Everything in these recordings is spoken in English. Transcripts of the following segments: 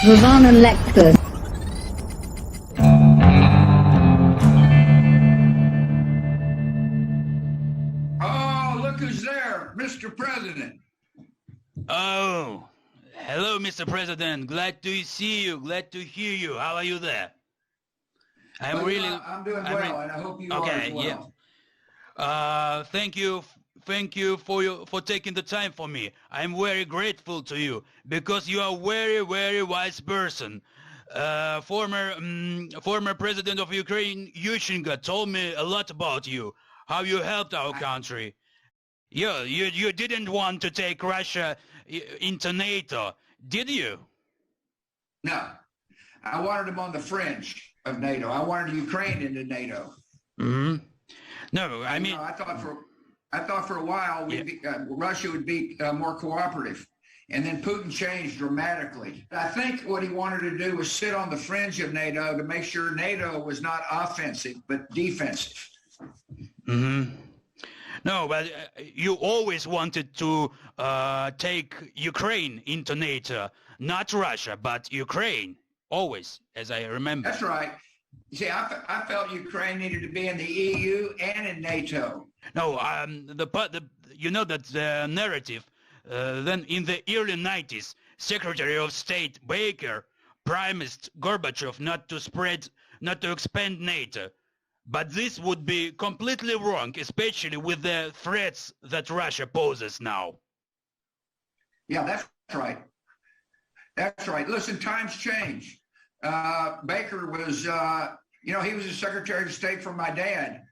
Vovan and Lexus. Oh, look who's there, Mr. President. Oh, hello, Mr. President. Glad to see you. Glad to hear you. How are you there? I'm Well, really. I'm doing well, and I hope you are as Yeah. well. Thank you for taking the time for me. I'm very grateful to you because you are very wise person. Former President of Ukraine, Yushchenko, told me a lot about you, how you helped our country. Yeah, you didn't want to take Russia into NATO, did you? No, I wanted him on the fringe of NATO. I wanted Ukraine into NATO. Hmm. No, I mean, I thought for a while yeah. Russia would be more cooperative, and then Putin changed dramatically. I think what he wanted to do was sit on the fringe of NATO to make sure NATO was not offensive but defensive. Hmm. No, but you always wanted to take Ukraine into NATO, not Russia, but Ukraine, always, as I remember. That's right. You see, I felt Ukraine needed to be in the EU and in NATO. No, you know that the narrative. Then in the early 90s, Secretary of State Baker promised Gorbachev not to expand NATO. But this would be completely wrong, especially with the threats that Russia poses now. Yeah, that's right. That's right. Listen, times change. Baker was, he was a Secretary of State for my dad,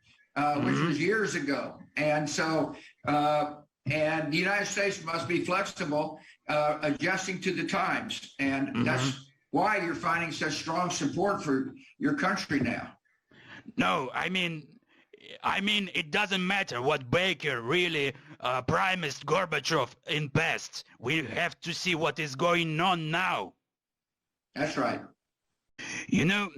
which was years ago. And so, and the United States must be flexible, adjusting to the times. And that's why you're finding such strong support for your country now. No, I mean, it doesn't matter what Baker really promised Gorbachev in past. We have to see what is going on now. That's right. You know,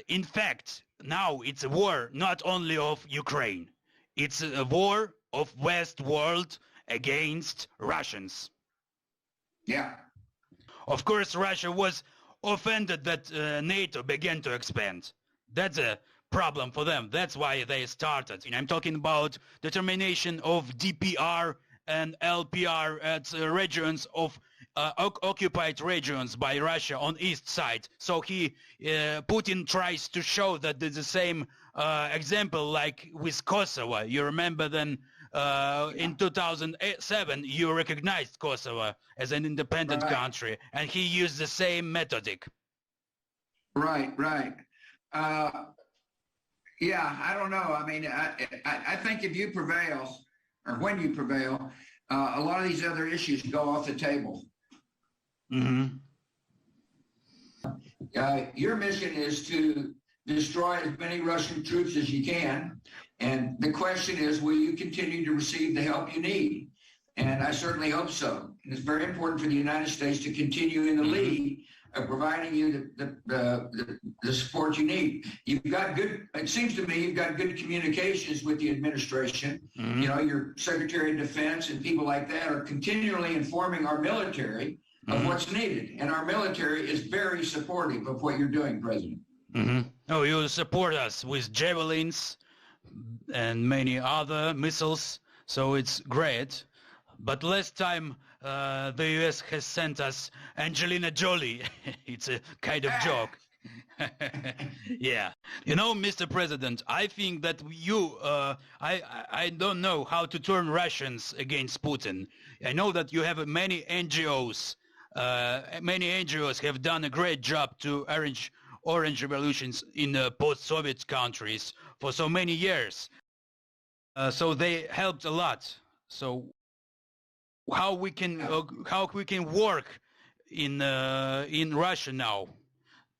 in fact, now it's a war not only of Ukraine. It's a war of West world against Russians. Yeah. Of course, Russia was offended that NATO began to expand. That's a problem for them. That's why they started. I'm talking about determination of DPR and LPR at regions of occupied regions by Russia on east side. So Putin tries to show that there's the same example like with Kosovo. You remember then in 2007 you recognized Kosovo as an independent country, and he used the same methodic. Right. Yeah, I don't know. I mean, I think if you prevail, or when you prevail, a lot of these other issues go off the table. Your mission is to destroy as many Russian troops as you can. And the question is, will you continue to receive the help you need? And I certainly hope so. And it's very important for the United States to continue in the lead of providing you the support you need. It seems to me you've got good communications with the administration. Your Secretary of Defense and people like that are continually informing our military of what's needed. And our military is very supportive of what you're doing, President. Oh, you support us with javelins and many other missiles, so it's great. But last time the US has sent us Angelina Jolie. It's a kind of joke. Yeah. You know, Mr. President, I think that I don't know how to turn Russians against Putin. I know that you have many NGOs. Many NGOs have done a great job to arrange orange revolutions in post-Soviet countries for so many years. So they helped a lot. So how we can work in Russia now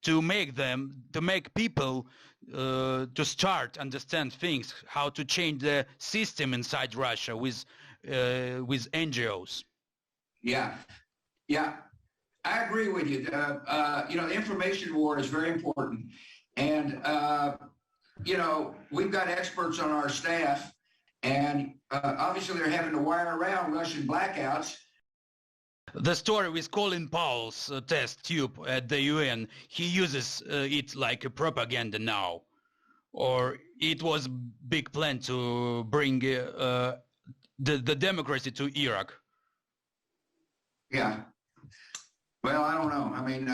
to make people to start understand things, how to change the system inside Russia with NGOs. Yeah, I agree with you. The information war is very important, and we've got experts on our staff. And obviously they're having to wire around Russian blackouts The story with Colin Powell's test tube at the UN, he uses it like a propaganda now. Or it was big plan to bring the democracy to Iraq. Yeah. Well, I don't know. I mean,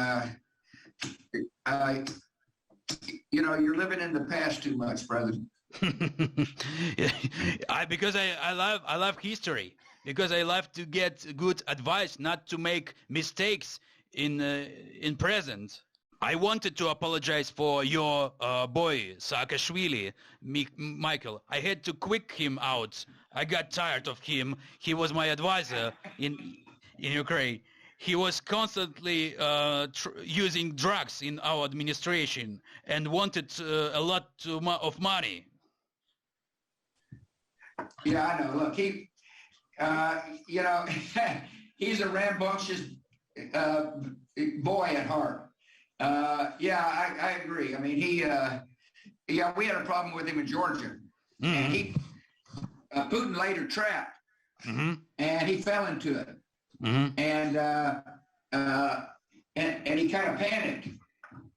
you're living in the past too much, brother. Because I love history. Because I love to get good advice, not to make mistakes in present. I wanted to apologize for your boy Saakashvili, Michael. I had to quick him out. I got tired of him. He was my advisor in Ukraine. He was constantly using drugs in our administration and wanted a lot of money. Yeah, I know. Look, he's a rambunctious boy at heart. Yeah, I agree. I mean, we had a problem with him in Georgia, and Putin later trapped, and he fell into it, and he kind of panicked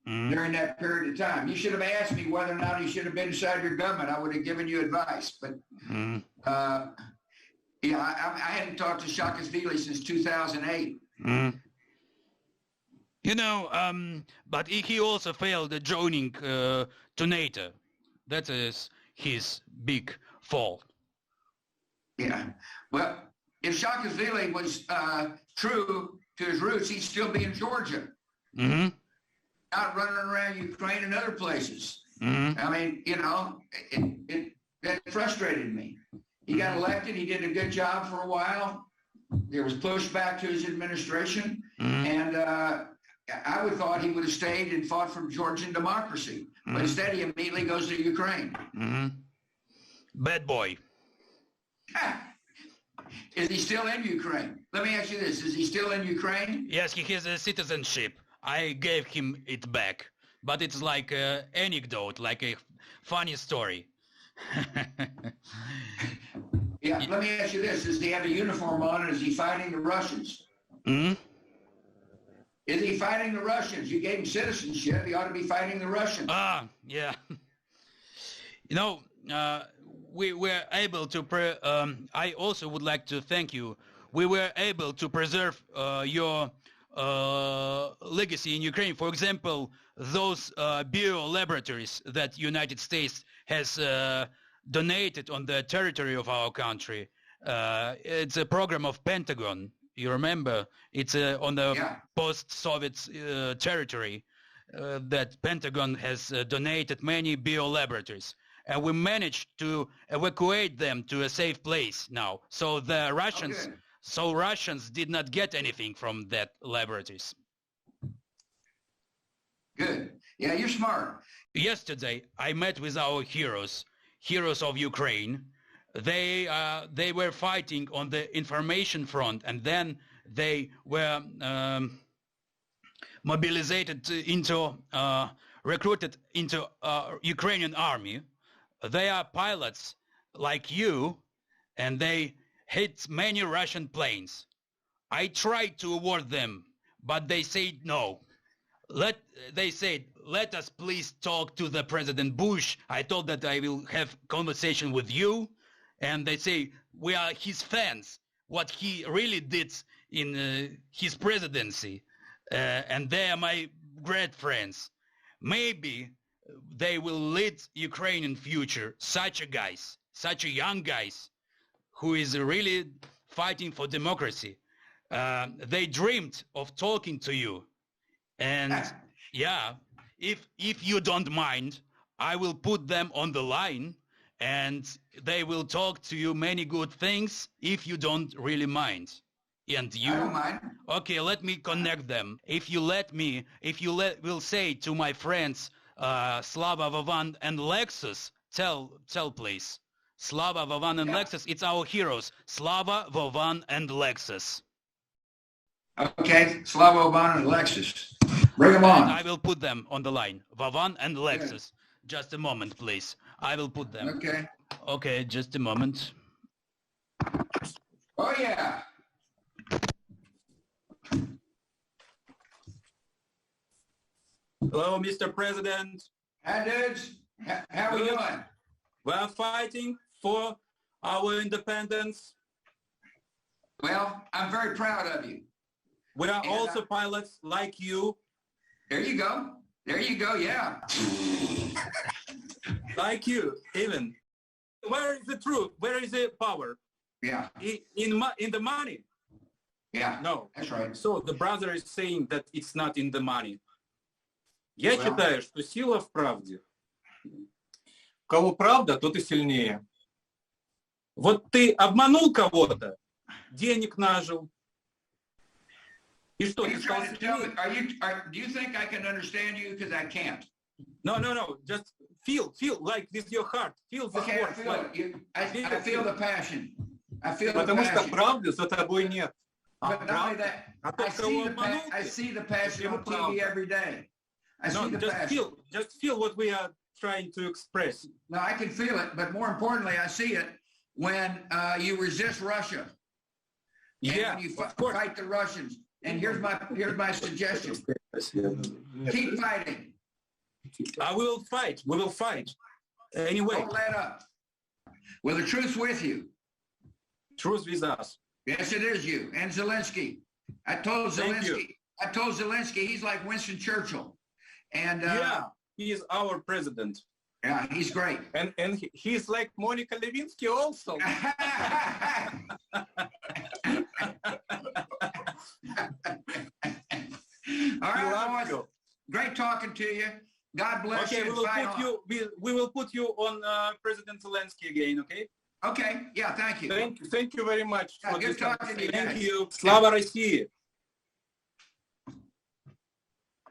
during that period of time. You should have asked me whether or not he should have been inside your government. I would have given you advice, but I hadn't talked to Saakashvili since 2008. But he also failed at joining to NATO. That is his big fault. Yeah. Well, if Saakashvili was true to his roots, he'd still be in Georgia. Not running around Ukraine and other places. I mean, that frustrated me. He got elected. He did a good job for a while. There was pushback to his administration. And I would thought he would have stayed and fought for Georgian democracy. But instead, he immediately goes to Ukraine. Bad boy. Is he still in Ukraine? Let me ask you this. Is he still in Ukraine? Yes, he has a citizenship. I gave him it back. But it's like an anecdote, like a funny story. Yeah, let me ask you this. Does he have a uniform on and is he fighting the Russians? Is he fighting the Russians? You gave him citizenship. He ought to be fighting the Russians. Yeah. We were able to... I also would like to thank you. We were able to preserve your legacy in Ukraine. For example, those bio laboratories that United States has donated on the territory of our country. It's a program of Pentagon. You remember? It's on the post-Soviet territory that Pentagon has donated many bio laboratories. And we managed to evacuate them to a safe place now. So the Russians did not get anything from that laboratories. Good. Yeah, you're smart. Yesterday, I met with our heroes of Ukraine. They were fighting on the information front, and then they were recruited into Ukrainian army. They are pilots like you, and they hit many Russian planes. I tried to award them, but they said no. They said, let us please talk to the President Bush. I told that I will have conversation with you. And they say, we are his fans, what he really did in his presidency. And they are my great friends. Maybe they will lead Ukraine in future, such a young guys, who is really fighting for democracy. They dreamed of talking to you. And yeah, if you don't mind, I will put them on the line and they will talk to you many good things if you don't really mind. And you? I don't mind. Okay, let me connect them. If you will say to my friends, Slava, Vovan, and Lexus, tell please. Slava, Vovan, and Lexus, it's our heroes. Slava, Vovan, and Lexus. Okay, Slava, Vovan, and Lexus. Bring them on. I will put them on the line. Vovan and Lexus. Just a moment, please. I will put them. Okay. Okay, just a moment. Oh, yeah. Hello, Mr. President. Hi, dudes. How are we Good. doing? We are fighting for our independence. Well, I'm very proud of you. We are And, also pilots like you. There you go. There you go. Yeah. Like you, even. Where is the truth? Where is the power? Yeah. In the money? Yeah. No. That's right. So the brother is saying that it's not in the money. Я Well. считаю, что сила в правде. У кого правда, тот и сильнее. Вот ты обманул кого-то, денег нажил. И что, Are ты you стал trying to tell me, сильнее? do you think I can understand you? Because I can't. No. Just feel like with your heart. Feel the Okay, I force. feel Like, it. I feel the passion. I feel the Потому что passion. правды за тобой нет. But not only that, I see the passion on TV every day. I see No, the passion. just feel what we are trying to express. No, I can feel it, but more importantly, I see it when you resist Russia. And Yeah, when you of course. fight the Russians. And here's my suggestion. Keep fighting. I will fight. We will fight. Anyway, Don't let up. Well, the truth's with you. truth with us. Yes, it is you. And Zelensky. I told Thank you. Zelensky he's like Winston Churchill. And Yeah, he is our president. yeah, he's great. And he's like Monica Lewinsky also. All right, boys. Great talking to you. God bless Okay, you. we will put you on President Zelensky again, okay? Okay. Yeah, thank you. Thank you very much. Yeah, for good this talking to you conversation. guys. Thank you. Slava России!